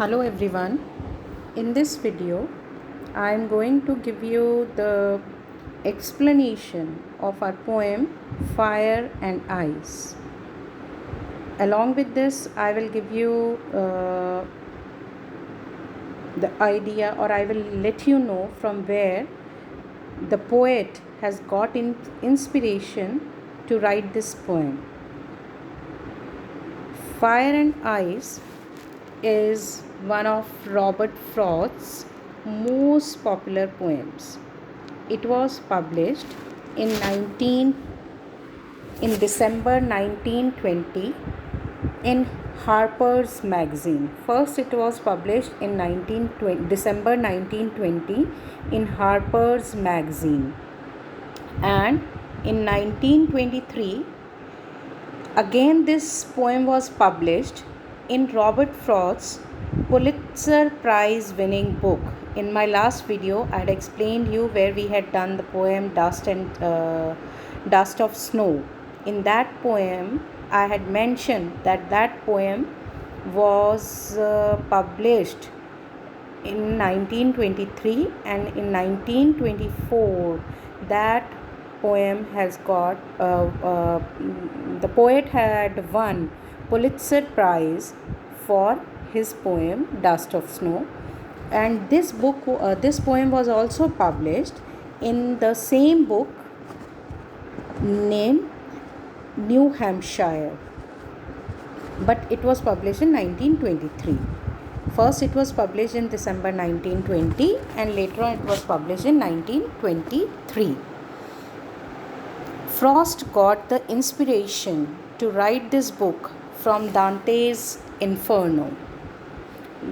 Hello everyone. In this video, I am going to give you the explanation of our poem Fire and Ice. Along with this, I will give you the idea, or I will let you know from where the poet has got inspiration to write this poem. Fire and Ice is one of Robert Frost's most popular poems. It was published in 19 in December 1920 in Harper's Magazine. First it was published in December 1920 in Harper's Magazine, and in 1923 again this poem was published in Robert Frost's Pulitzer Prize winning book. In my last video, I had explained you where we had done the poem Dust of Snow. In that poem, I had mentioned that poem was published in 1923, and in 1924 that poem has got the poet had won Pulitzer Prize for his poem Dust of Snow, and this poem was also published in the same book named New Hampshire, but it was published in 1923. First it was published in December 1920, and later on it was published in 1923. Frost got the inspiration to write this book from Dante's Inferno.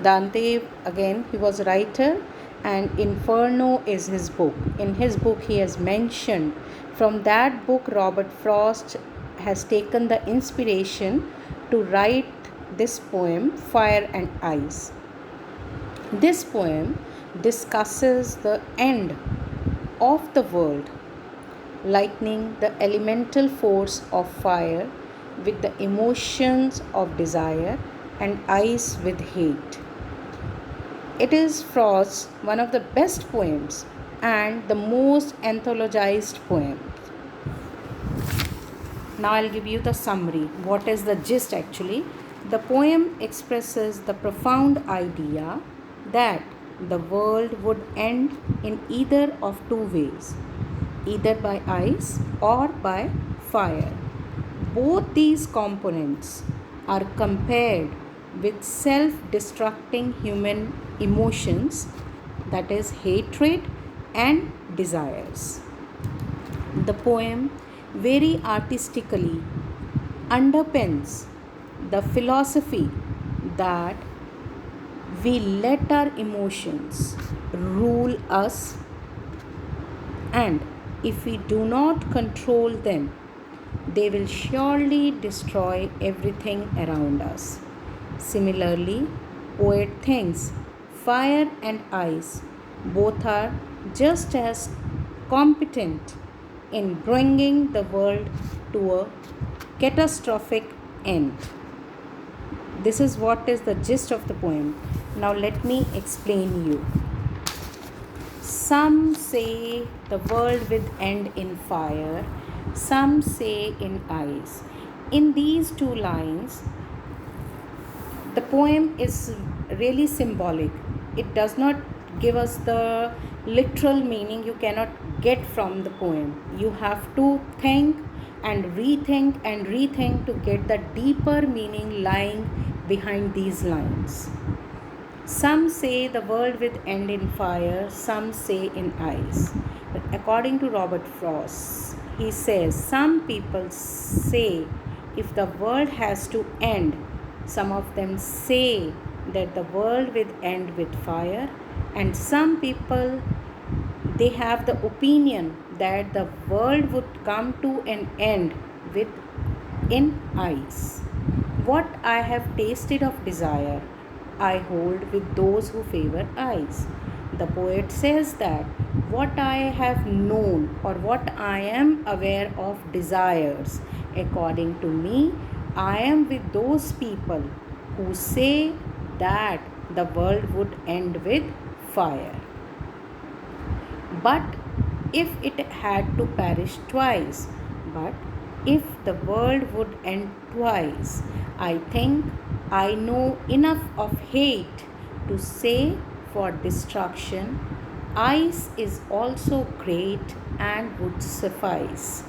Dante, again, he was a writer, and Inferno is his book. In his book, he has mentioned from that book, Robert Frost has taken the inspiration to write this poem, Fire and Ice. This poem discusses the end of the world, likening the elemental force of fire with the emotions of desire and ice with hate. It is Frost's one of the best poems and the most anthologized poem. Now I'll give you the summary. What is the gist actually? The poem expresses the profound idea that the world would end in either of two ways, either by ice or by fire. Both these components are compared with self-destructing human emotions, that is hatred and desires. The poem very artistically underpins the philosophy that we let our emotions rule us, and if we do not control them, they will surely destroy everything around us. Similarly, poet thinks fire and ice both are just as competent in bringing the world to a catastrophic end. This is what is the gist of the poem. Now let me explain you. Some say the world will end in fire, some say in ice. In these two lines, the poem is really symbolic. It does not give us the literal meaning. You cannot get from the poem. You have to think and rethink to get the deeper meaning lying behind these lines. Some say the world will end in fire, some say in ice. But according to Robert Frost, he says some people say if the world has to end, some of them say that the world will end with fire, and some people, they have the opinion that the world would come to an end with in ice. What I have tasted of desire, I hold with those who favor ice. The poet says that what I have known or what I am aware of desires, according to me, I am with those people who say that the world would end with fire. But if it had to perish twice, but if the world would end twice, I think I know enough of hate to say for destruction, ice is also great and would suffice.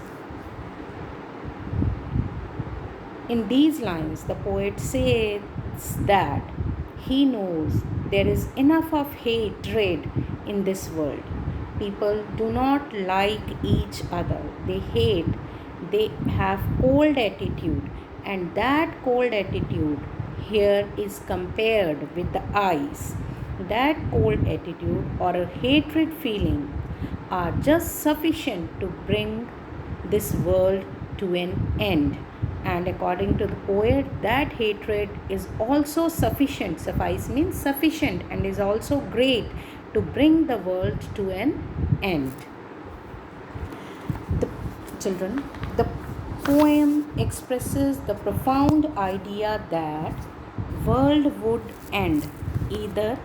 In these lines, the poet says that he knows there is enough of hatred in this world. People do not like each other, they hate, they have cold attitude, and that cold attitude here is compared with the ice. That cold attitude or a hatred feeling are just sufficient to bring this world to an end. And according to the poet, that hatred is also sufficient. Suffice means sufficient and is also great to bring the world to an end. The children, the poem expresses the profound idea that world would end either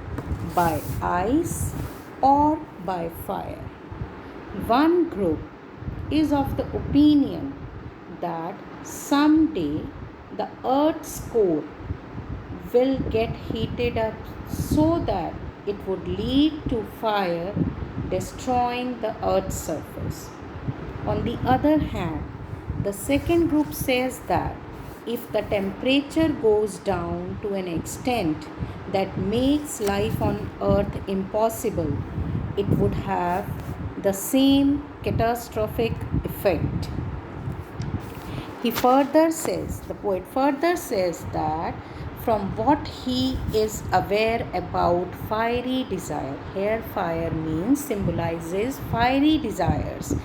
by ice or by fire. One group is of the opinion that someday the earth's core will get heated up so that it would lead to fire destroying the earth's surface. On the other hand, the second group says that if the temperature goes down to an extent that makes life on earth impossible, it would have the same catastrophic effect. The poet further says that from what he is aware about fiery desire, here fire means symbolizes fiery desires,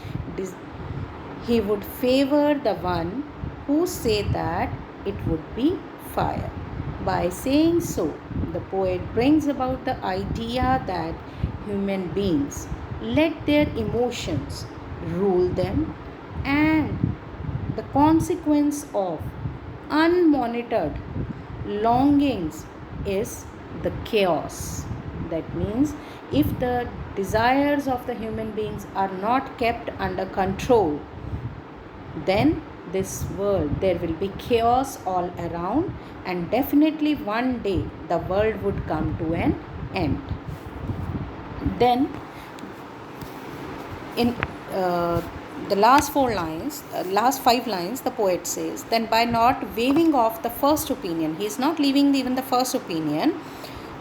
he would favor the one who say that it would be fire. By saying so, the poet brings about the idea that human beings let their emotions rule them, and the consequence of unmonitored longings is the chaos. That means if the desires of the human beings are not kept under control, then this world, there will be chaos all around, and definitely one day the world would come to an end. Then in the last five lines, the poet says, then by not waving off the first opinion, he is not leaving even the first opinion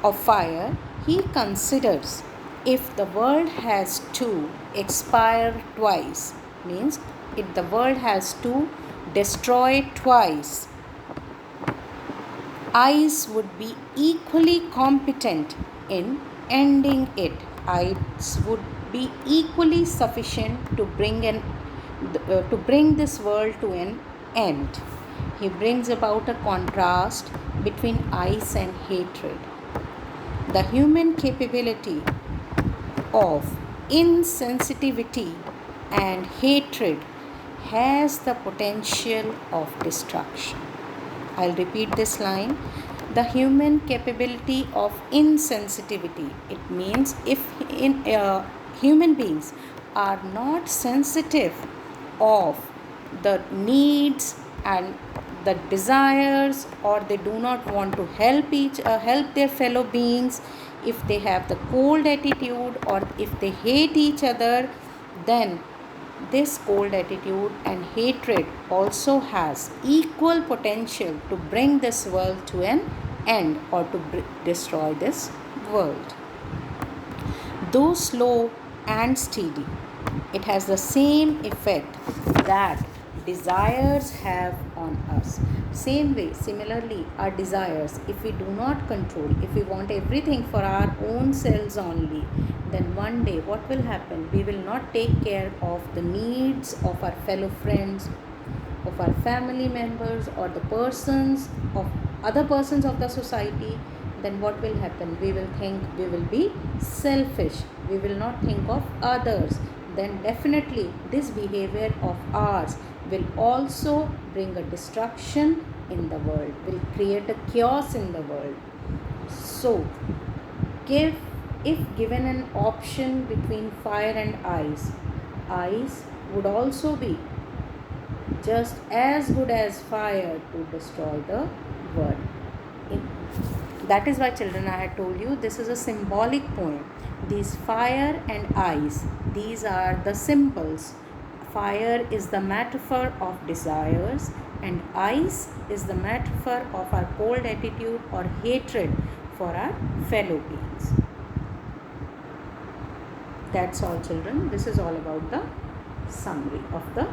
of fire, he considers if the world has to expire twice, means if the world has to destroy twice, ice would be equally competent in ending it. Ice would be equally sufficient to bring this world to an end. He brings about a contrast between ice and hatred. The human capability of insensitivity and hatred has the potential of destruction. I'll repeat this line. The human capability of insensitivity, it means if human beings are not sensitive of the needs and the desires, or they do not want to help their fellow beings, if they have the cold attitude or if they hate each other, then this cold attitude and hatred also has equal potential to bring this world to an end or to destroy this world. Though slow and steady, it has the same effect that desires have on us. Similarly, our desires, if we do not control, if we want everything for our own selves only, then one day what will happen? We will not take care of the needs of our fellow friends, of our family members, or the other persons of the society. Then what will happen? We will think we will be selfish. We will not think of others. Then definitely this behavior of ours will also bring a destruction in the world, will create a chaos in the world. So, give if given an option between fire and ice would also be just as good as fire to destroy the world. That is why, children, I had told you this is a symbolic poem. These fire and ice, these are the symbols. Fire is the metaphor of desires, and ice is the metaphor of our cold attitude or hatred for our fellow beings. That's all, children. This is all about the summary of the